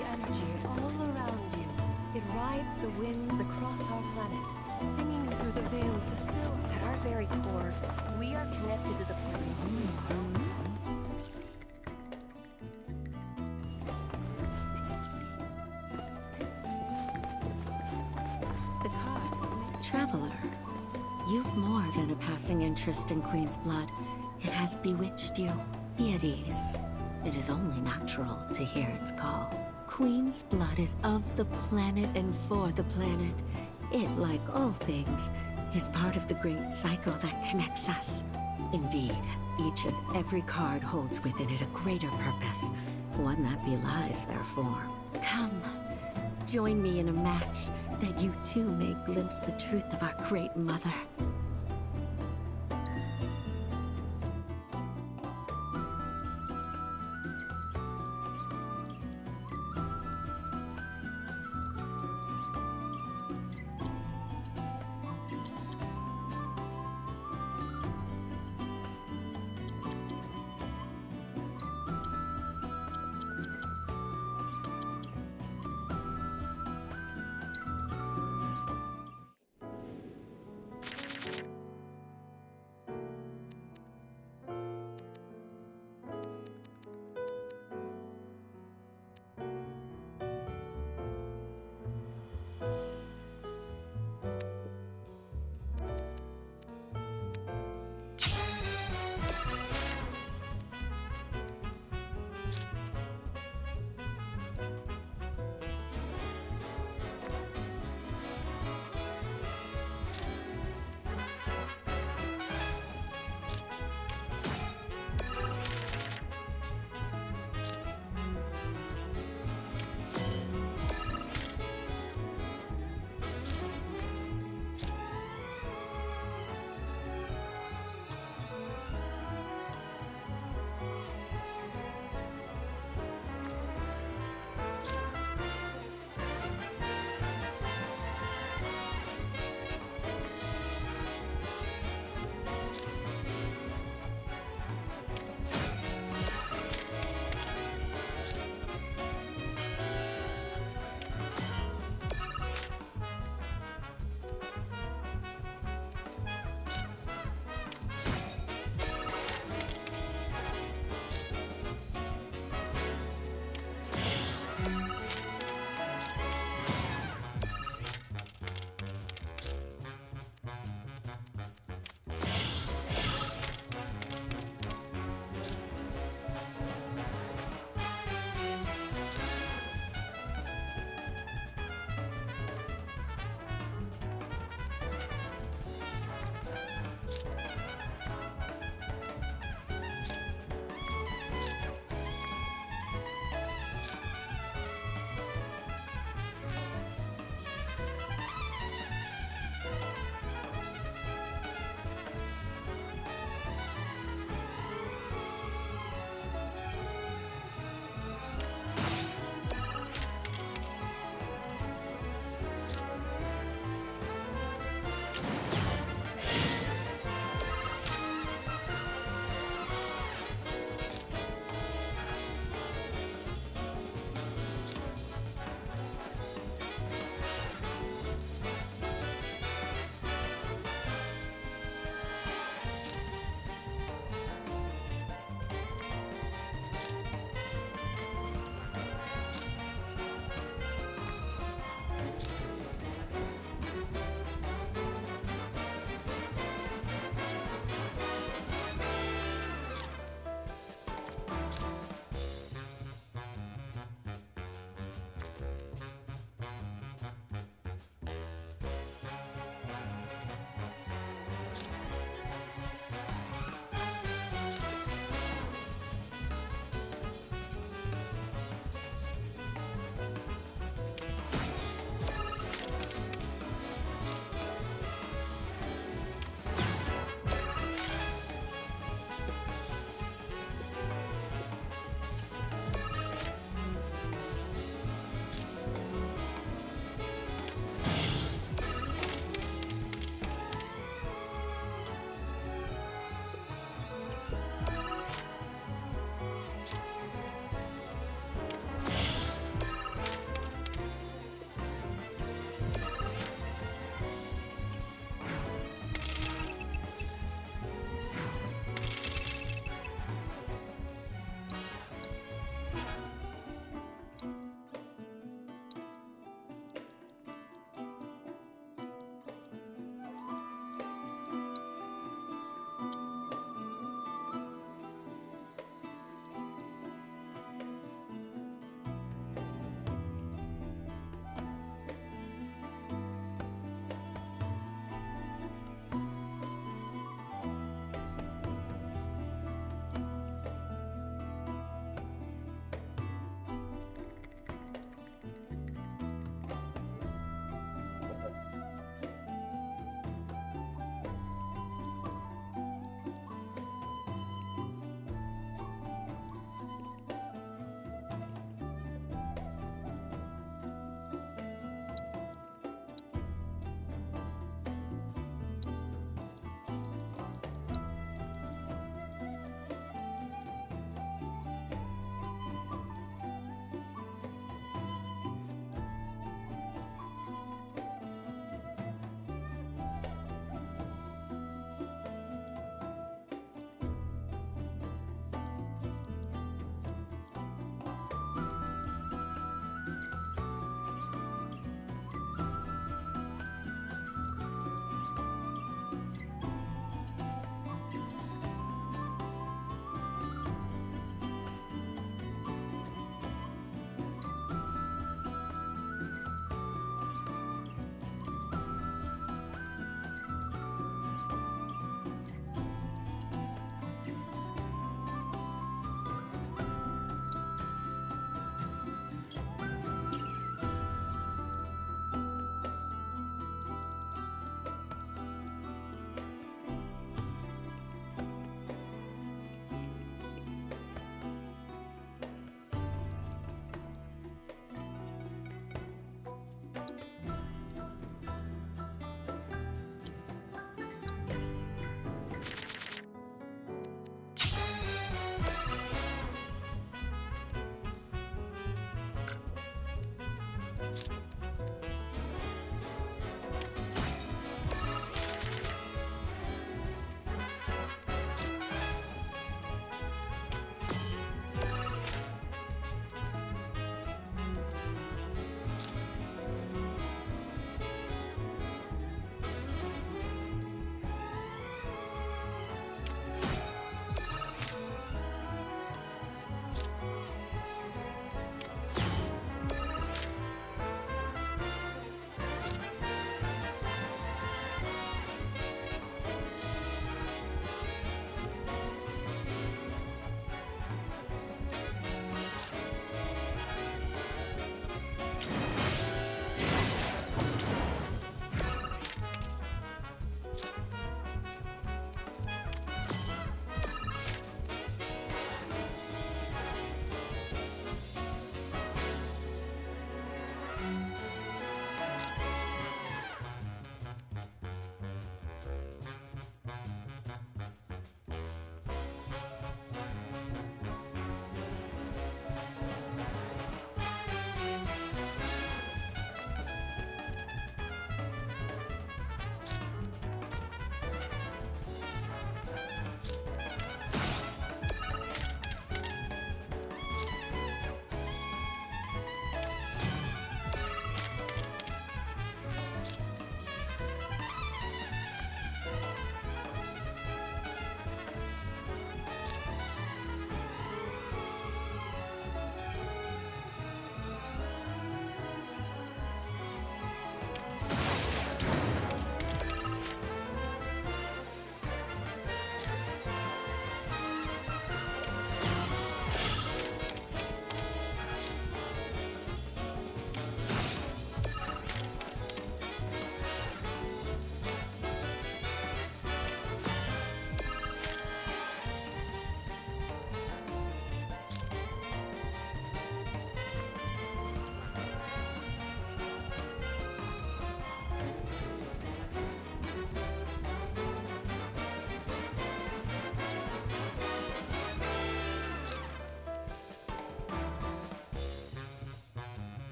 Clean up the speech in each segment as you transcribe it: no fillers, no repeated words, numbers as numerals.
the energy all around you. It rides the winds across our planet, singing through the veil to fill. At our very core, we are connected to the planet. The card was meant. Traveler, you've more than a passing interest in Queen's blood. It has bewitched you. Be at ease. It is only natural to hear its call. Queen's blood is of the planet and for the planet. It, like all things, is part of the great cycle that connects us. Indeed, each and every card holds within it a greater purpose, one that belies their form. Come, join me in a match that you too may glimpse the truth of our great mother.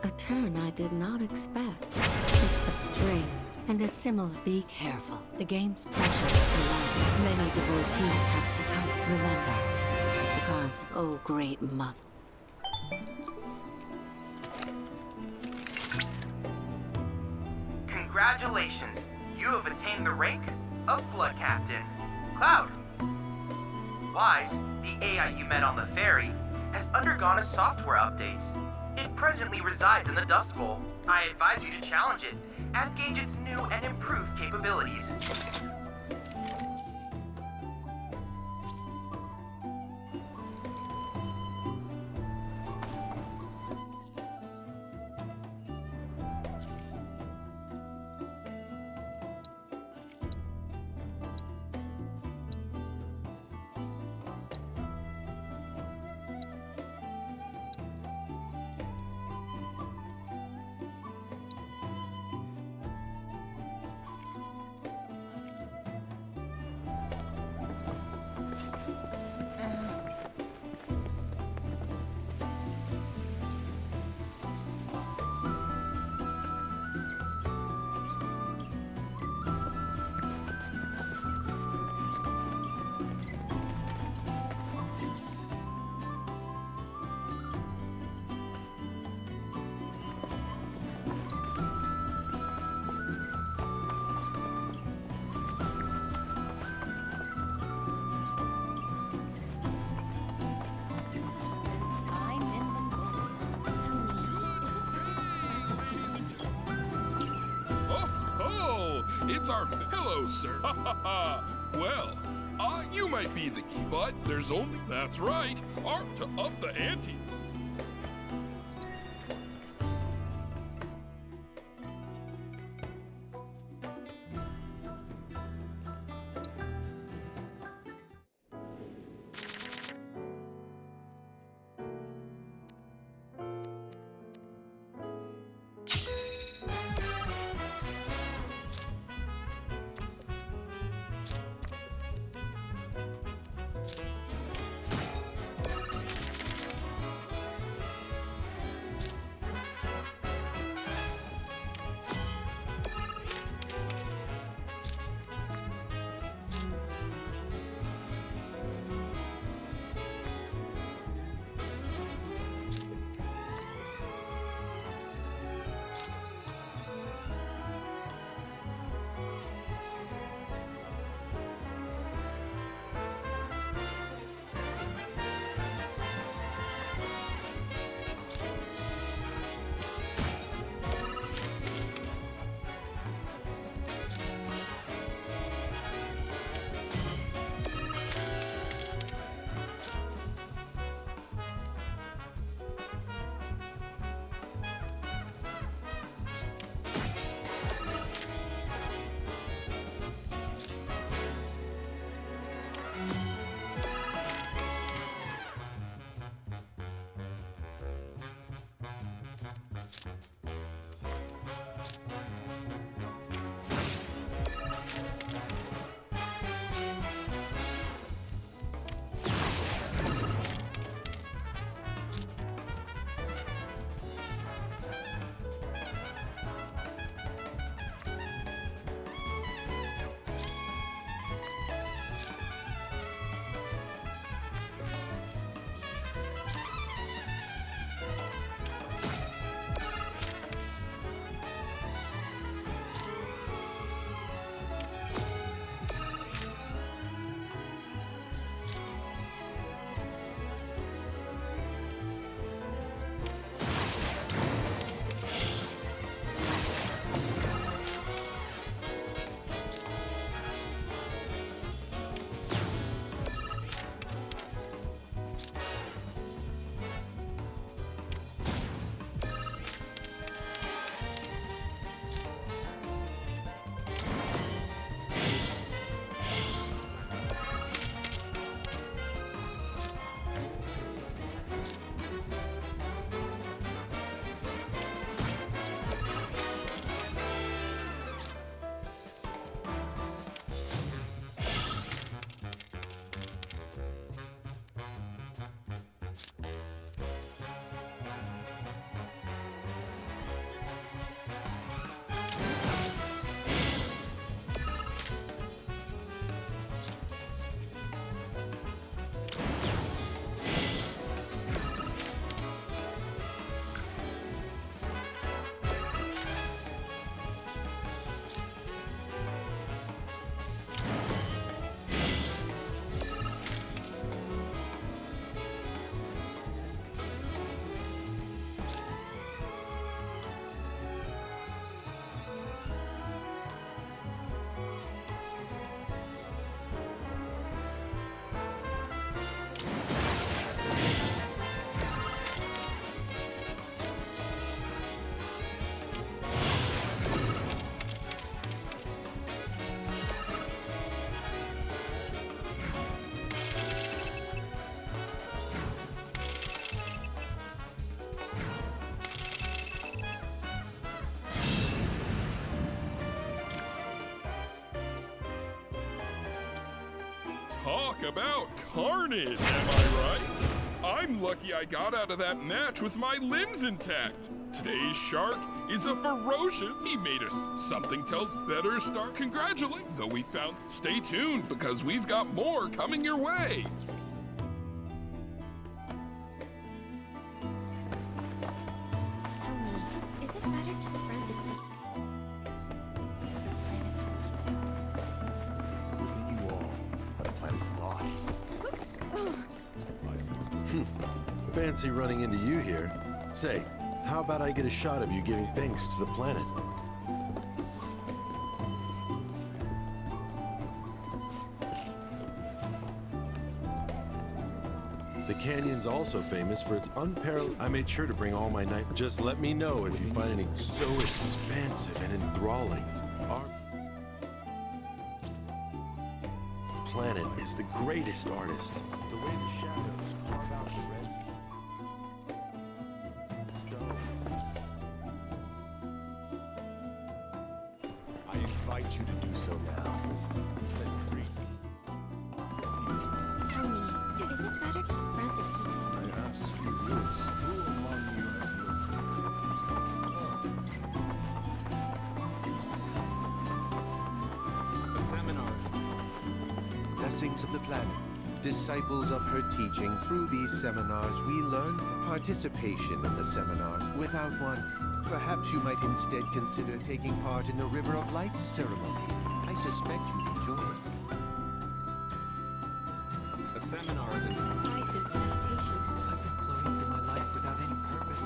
A turn I did not expect. A string and a similar. Be careful. The game's pressures below. Many devotees have succumbed. Remember, the cards. Oh, great mother. Congratulations! You have attained the rank of Blood Captain. Cloud. Wise, the AI you met on the ferry, has undergone a software update. It presently resides in the Dust Bowl. I advise you to challenge it and gauge its new and improved capabilities. It's our hello, sir. Well, you might be the key, but there's only that's right. Art to up the ante. Talk about carnage, am I right? I'm lucky I got out of that match with my limbs intact. Today's shark is a ferocious. He made us. Something tells better start. Congratulate. Though we found. Stay tuned because we've got more coming your way. Tell me, is it better to spread the teaching? As a planet. Within you all are the planet's thoughts. Fancy running into you here. Say, how about I get a shot of you giving thanks to the planet? The canyon's also famous for its unparalleled. I made sure to bring all my night. Just let me know if you find anything so expansive and enthralling. Our planet is the greatest artist. The way the shadows carve out the red stones. I invite you to do so now. Set free. Tell me, is it better to spread the teaching? I ask you this: who among you has looked? A seminar. Blessings of the planet. Disciples of her teaching, through these seminars we learn participation in the seminars. Without one, perhaps you might instead consider taking part in the River of Lights ceremony. I suspect you'd enjoy it. A seminar is an. I think meditation. I've been floating through my life without any purpose.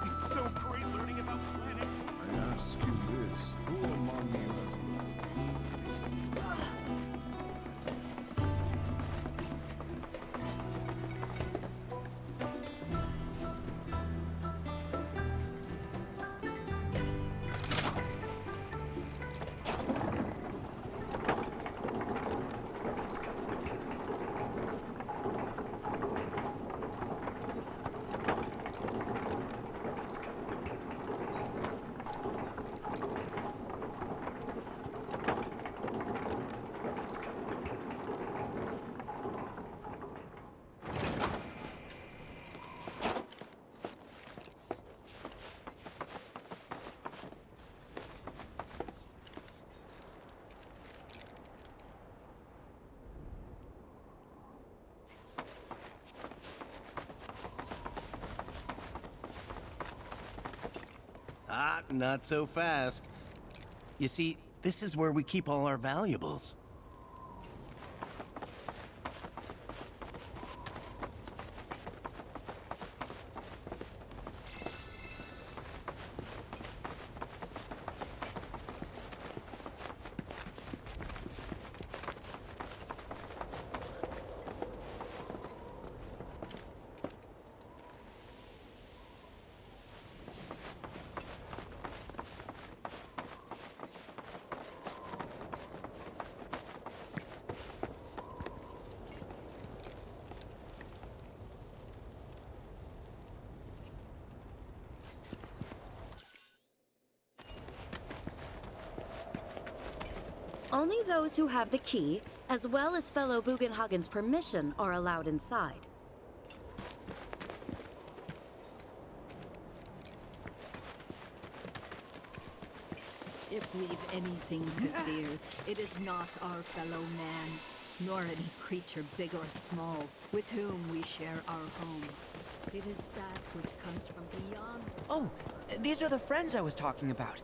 It's so great learning about the planet. I ask you this: who among you has looked? Ah, not so fast. You see, this is where we keep all our valuables. Only those who have the key, as well as fellow Bugenhagen's permission, are allowed inside. If we've anything to fear, it is not our fellow man, nor any creature big or small, with whom we share our home. It is that which comes from beyond. Oh, these are the friends I was talking about.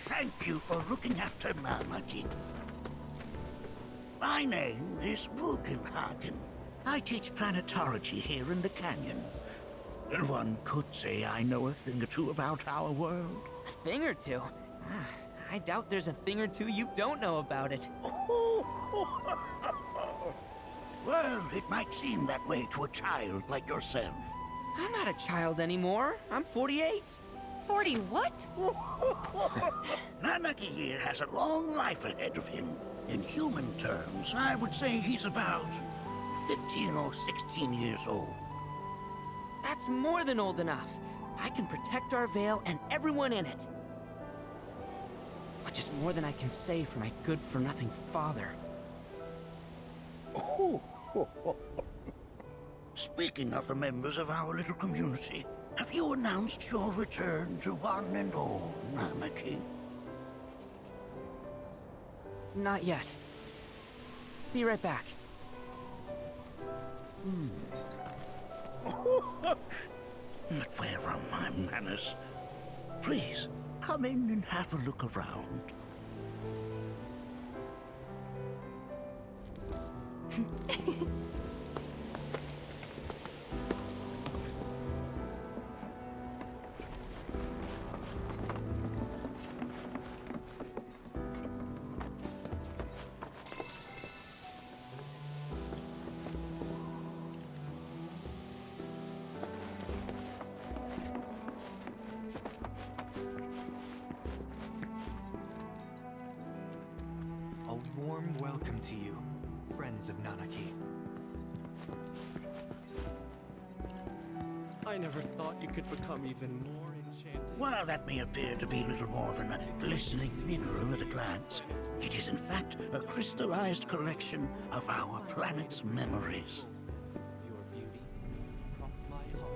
Thank you for looking after Marmaduke. My name is Bugenhagen. I teach planetology here in the canyon. One could say I know a thing or two about our world. A thing or two? I doubt there's a thing or two you don't know about it. Well, it might seem that way to a child like yourself. I'm not a child anymore. I'm 48. 40 what? Nanaki here has a long life ahead of him. In human terms, I would say he's about 15 or 16 years old. That's more than old enough. I can protect our Veil and everyone in it. just more than I can say for my good-for-nothing father. Oh, speaking of the members of our little community, have you announced your return to one and all, Nanaki? Not yet. Be right back. But where are my manners? Please, come in and have a look around. A warm welcome to you, friends of Nanaki. I never thought you could become even more enchanted. While that may appear to be little more than a glistening mineral at a glance, it is in fact a crystallized collection of our planet's memories. Your beauty across my heart.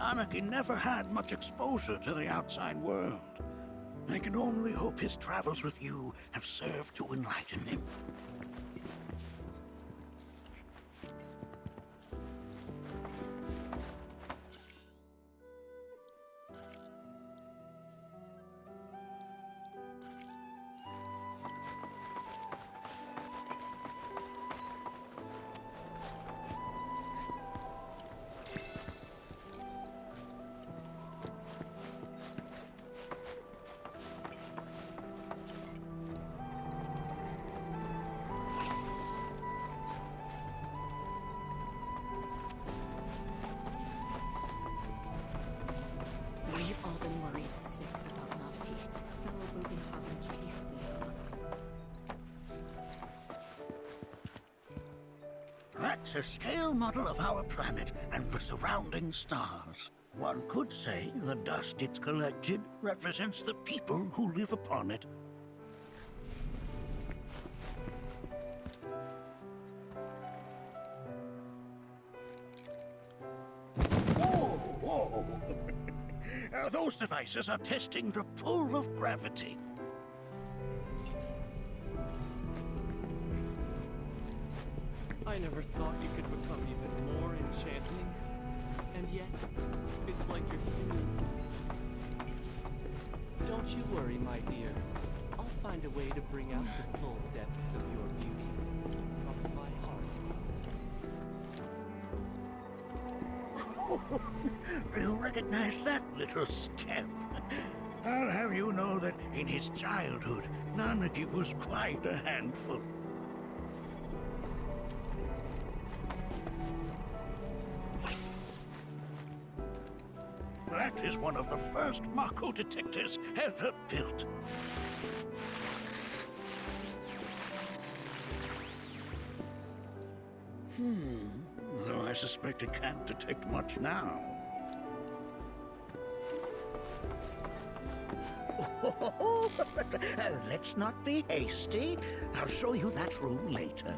Anarchy never had much exposure to the outside world. I can only hope his travels with you have served to enlighten him. We've all been worried sick about Nanaki, fellow Bugenhagen chiefly among us. That's a scale model of our planet and the surrounding stars. One could say the dust it's collected represents the people who live upon it. Whoa! Those devices are testing the pull of gravity. I never thought you could become even more enchanting. And yet, it's like you're human. Don't you worry, my dear. I'll find a way to bring out the full depths of your beauty across my heart. Do you recognize that little scamp? I'll have you know that in his childhood, Nanaki was quite a handful. That is one of the first Mako detectors ever built. Though I suspect it can't detect much now. Let's not be hasty. I'll show you that room later.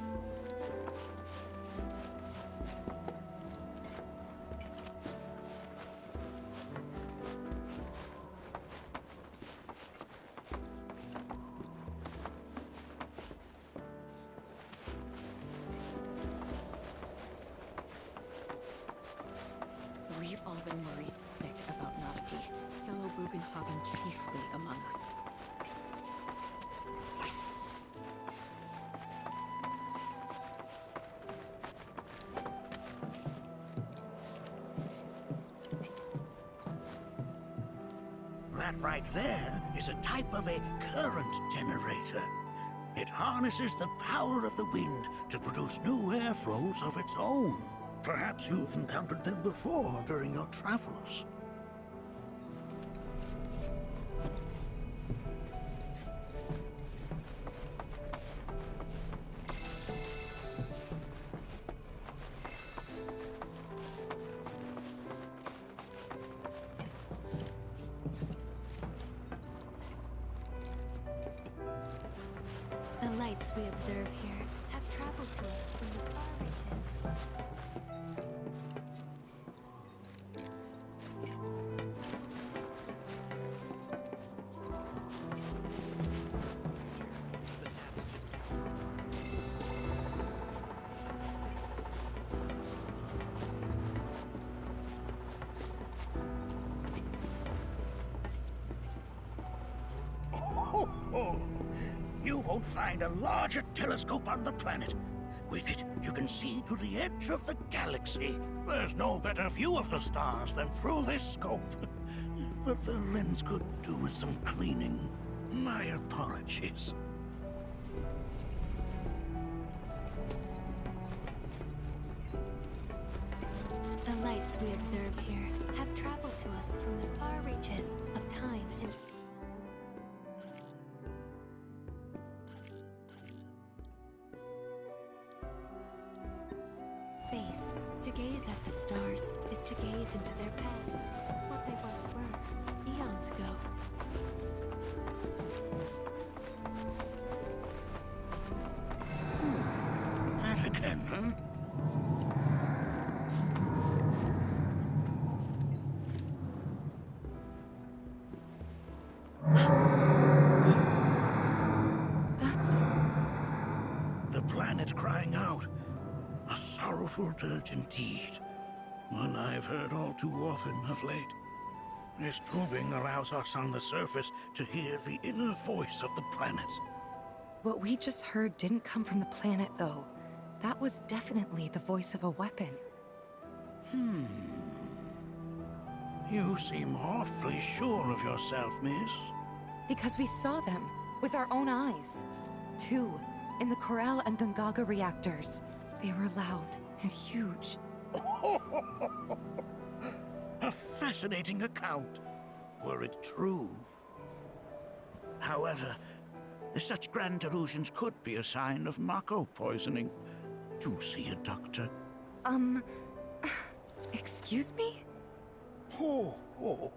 We've all been worried sick about Nanaki, fellow Bugenhagen chiefly among us. That right there is a type of a current generator. It harnesses the power of the wind to produce new airflows of its own. Perhaps you've encountered them before during your travels. lights we observe here have traveled to us from the far reaches. You won't find a larger telescope on the planet. With it, you can see to the edge of the galaxy. There's no better view of the stars than through this scope. But the lens could do with some cleaning. My apologies. The lights we observe here have traveled to us from the far reaches of time and space. To gaze at the stars is to gaze into their past, what they once were, eons ago. That again, huh? That's... The planet crying out. A sorrowful dirge indeed. One I've heard all too often of late. This tubing allows us on the surface to hear the inner voice of the planet. What we just heard didn't come from the planet, though. That was definitely the voice of a weapon. You seem awfully sure of yourself, miss. Because we saw them, with our own eyes. 2, in the Corel and Gungaga reactors. They were loud and huge. A fascinating account, were it true. However, such grand delusions could be a sign of Mako poisoning. Do see a doctor. Excuse me? Oh.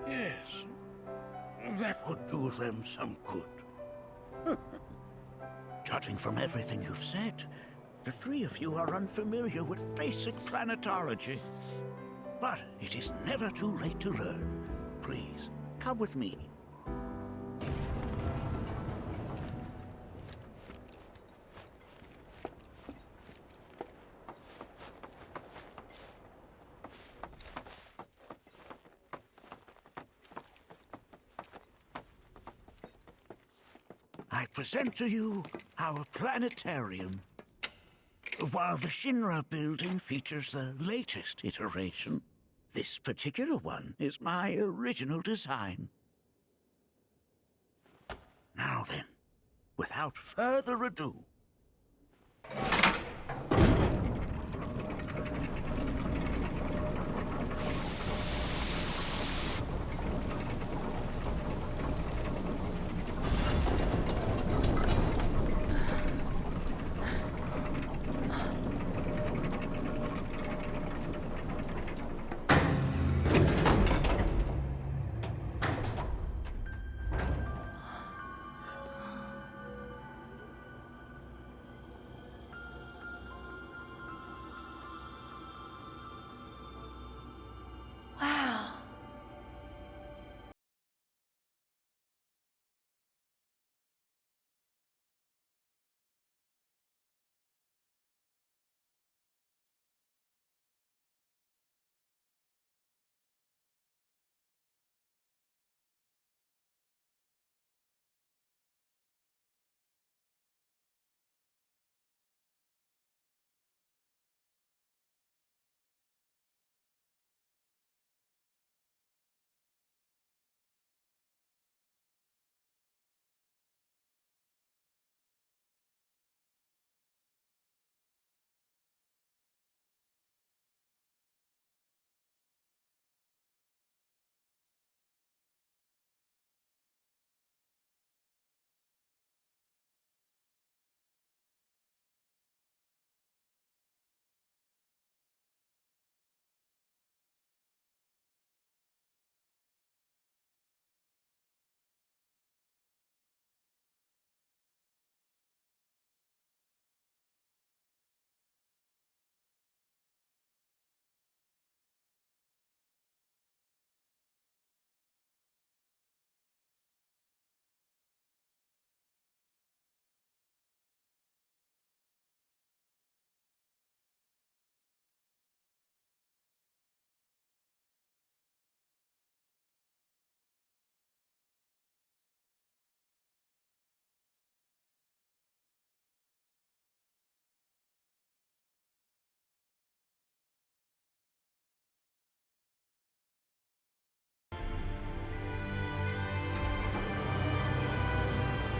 Yes. That would do them some good. Judging from everything you've said, the three of you are unfamiliar with basic planetology. But it is never too late to learn. Please, come with me. I present to you our planetarium. While the Shinra building features the latest iteration, this particular one is my original design. Now then, without further ado,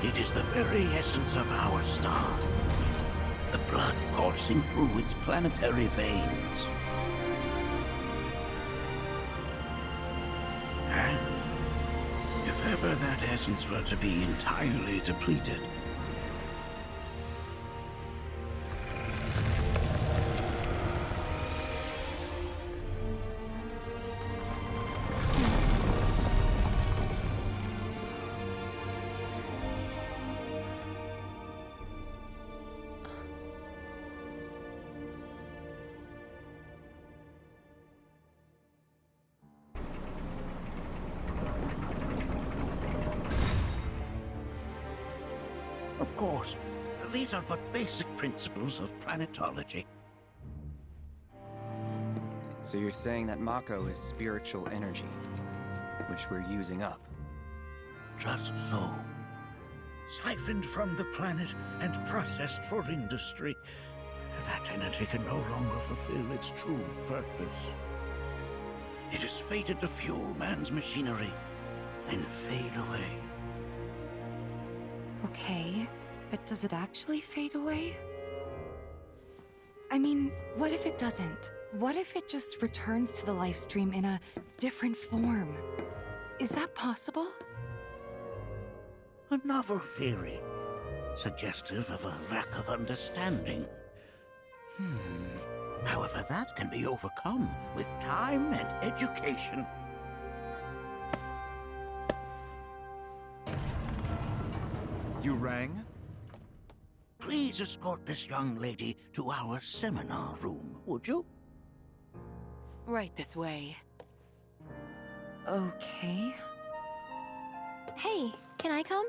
It is the very essence of our star. The blood coursing through its planetary veins. And if ever that essence were to be entirely depleted, of course, these are but basic principles of planetology. So you're saying that Mako is spiritual energy, which we're using up? Just so. Siphoned from the planet and processed for industry, that energy can no longer fulfill its true purpose. It is fated to fuel man's machinery, then fade away. Okay, but does it actually fade away? I mean, what if it doesn't? What if it just returns to the life stream in a different form? Is that possible? A novel theory, suggestive of a lack of understanding. However, that can be overcome with time and education. You rang? Please escort this young lady to our seminar room, would you? Right this way. Okay. Hey, can I come?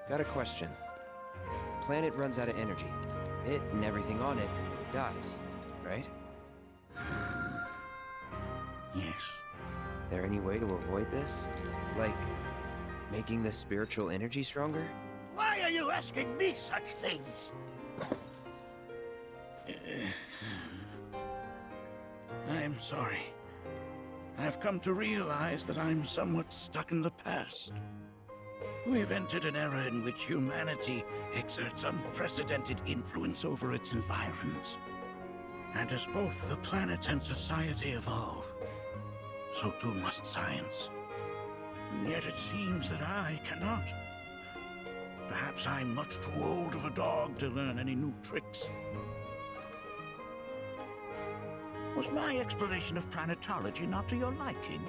Got a question. Planet runs out of energy. It and everything on it dies, right? Yes. There any way to avoid this? Like, making the spiritual energy stronger? Why are you asking me such things? I'm sorry. I've come to realize that I'm somewhat stuck in the past. We've entered an era in which humanity exerts unprecedented influence over its environs. And as both the planet and society evolve, so too must science. And yet it seems that I cannot. Perhaps I'm much too old of a dog to learn any new tricks. Was my explanation of planetology not to your liking?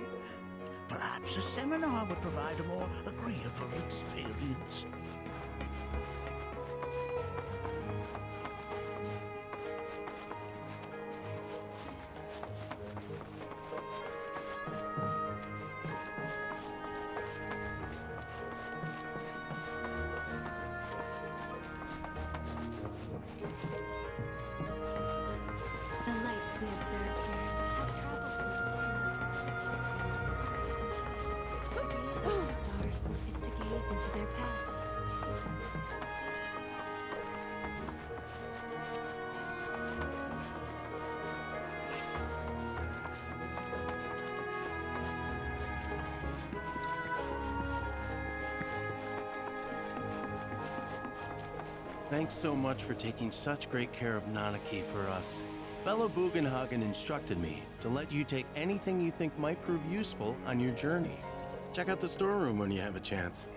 Perhaps a seminar would provide a more agreeable experience. The lights we observe here have traveled to us. To gaze at the stars is to gaze into their past. Thanks so much for taking such great care of Nanaki for us. Fellow Bugenhagen instructed me to let you take anything you think might prove useful on your journey. Check out the storeroom when you have a chance.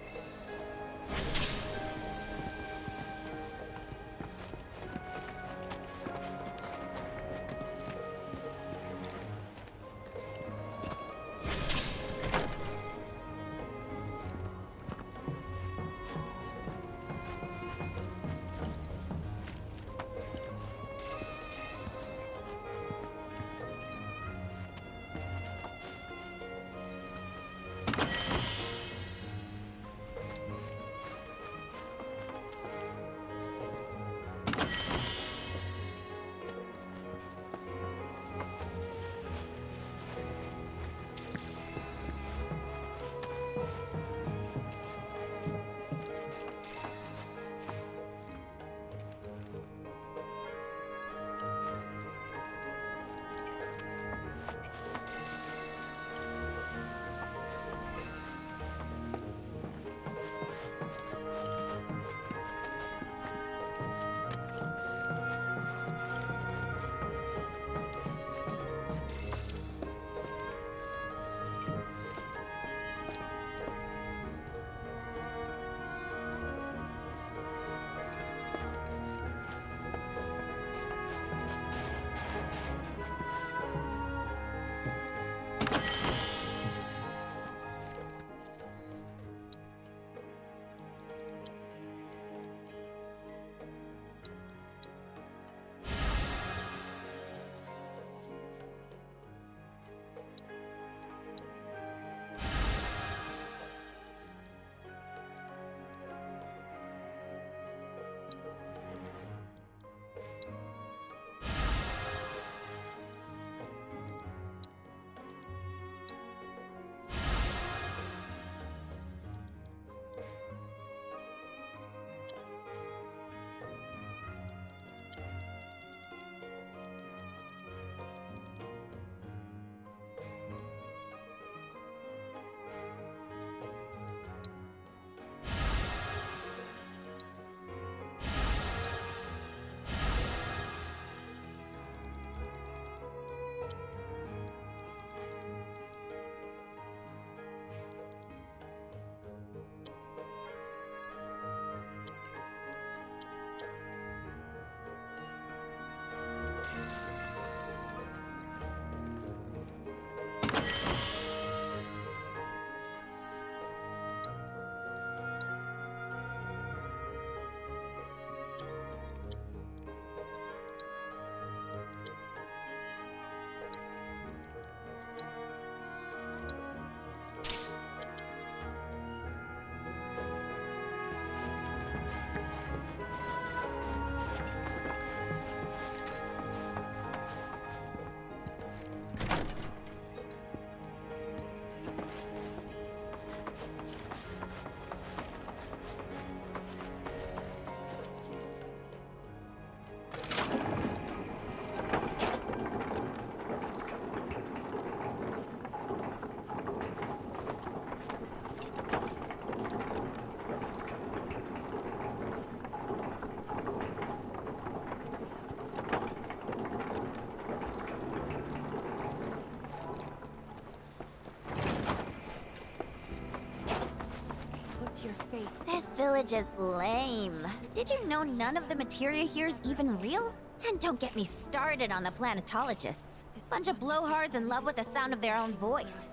fate. This village is lame. Did you know none of the materia here is even real? And don't get me started on the planetologists. Bunch of blowhards in love with the sound of their own voice.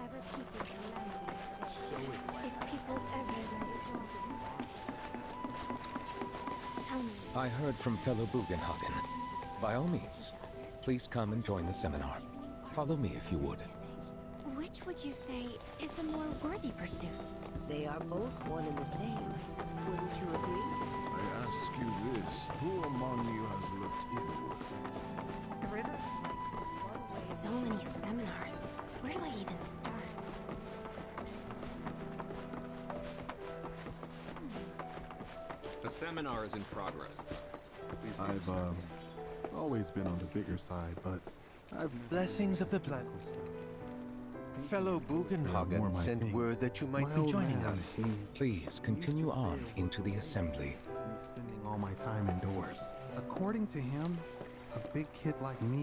If people ever tell me. I heard from fellow Bugenhagen. By all means, please come and join the seminar. Follow me if you would. Which would you say is a more worthy pursuit? They are both one and the same. Wouldn't you agree? I ask you this. Who among you has looked inward? So many seminars. Where do I even start? The seminar is in progress. Please I've always been on the bigger side, but I've Blessings of the planet. Fellow Bugenhagen More my sent thing. word that you might My be old joining man, us. Please continue on into the assembly. spending all my time indoors. According to him, a big kid like me